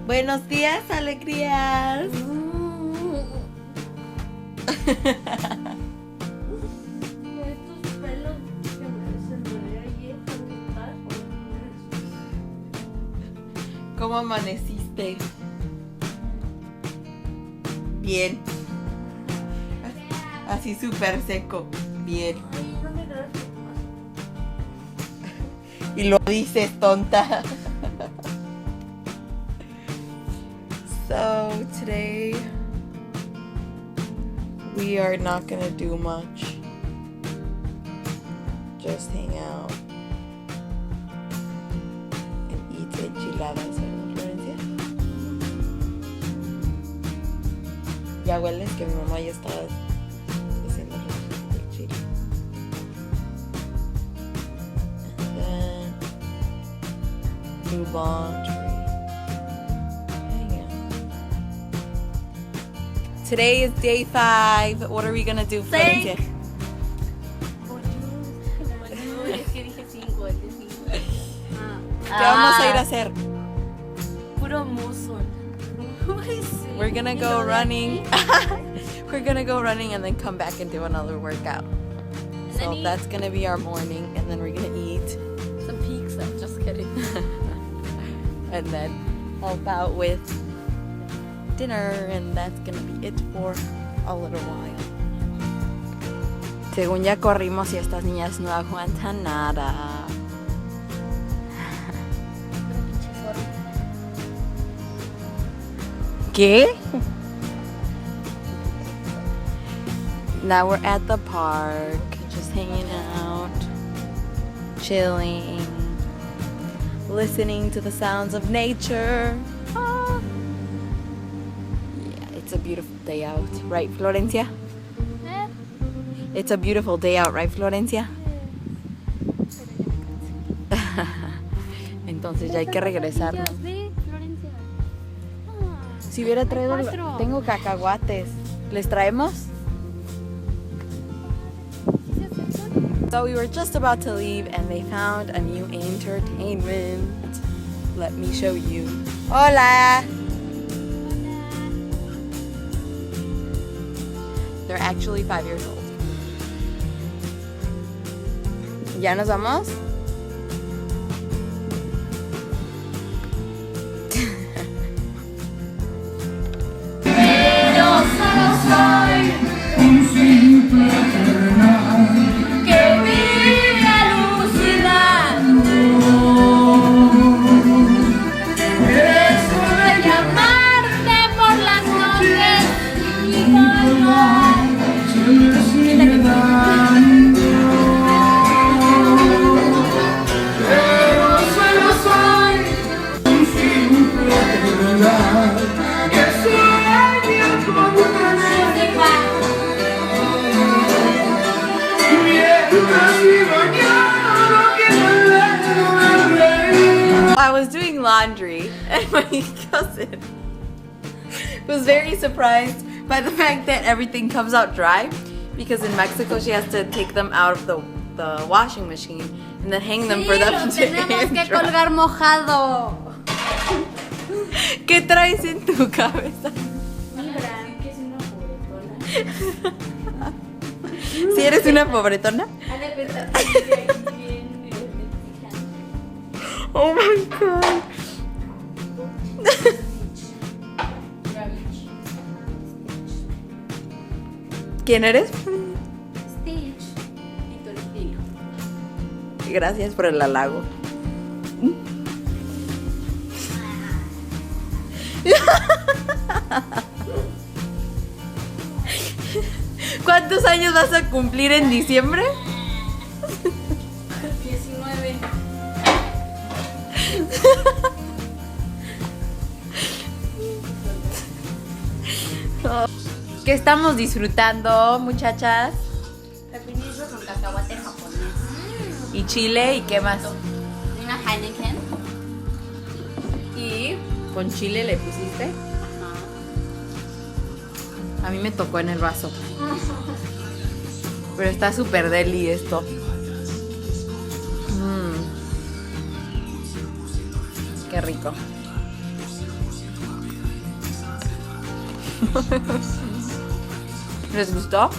Buenos días, alegrías. Estos pelos que me desenvolví ayer, ¿dónde estás? ¿Cómo amaneciste? Bien. Así súper seco. Bien. Ay, no me das. Y lo dices, tonta. So today we are not gonna do much. Just hang out and eat enchiladas, ¿verdad, Florencia? Ya hueles que mi mamá ya está haciendo el chile. And then do laundry. Today is day 5. What are we gonna do, Florencia? Es que dije 5, es de 5. ¿Qué vamos a ir a hacer? Puro muscle. We're gonna go running. We're gonna go running and then come back and do another workout. So that's gonna be our morning, and then we're gonna eat. Some pizza, just kidding. And then help out with dinner, and that's gonna be it for a little while. Según ya corrimos y estas niñas no aguantan nada. ¿Qué? Now we're at the park, just hanging out, chilling, listening to the sounds of nature. Ah. Yeah, it's a beautiful day out, right, Florencia? It's a beautiful day out, right, Florencia? Entonces ya hay que regresarnos. Si hubiera traído, tengo cacahuates. ¿Les traemos? So we were just about to leave and they found a new entertainment. Let me show you. Hola! They're actually 5 years old. ¿Ya nos vamos? I was doing laundry and my cousin was very surprised by the fact that everything comes out dry, because in Mexico she has to take them out of the washing machine and then hang them for them to tenemos que colgar mojado. ¿Qué traes en tu cabeza? Que es una pobretona. ¿Si eres una pobretona? Ha de pensar que vive ahí bien mexicano. Oh my god. ¿Quién eres? Stitch. Y tu estilo. Gracias por el halago. ¿Cuántos años vas a cumplir en diciembre? 19. ¿Qué estamos disfrutando, muchachas? Pepinillo con cacahuate japonés. Y chile, ¿y qué más? Una Heineken. Y con chile le pusiste. A mí me tocó en el vaso. Pero está súper deli esto. Qué rico. ¿Les gustó?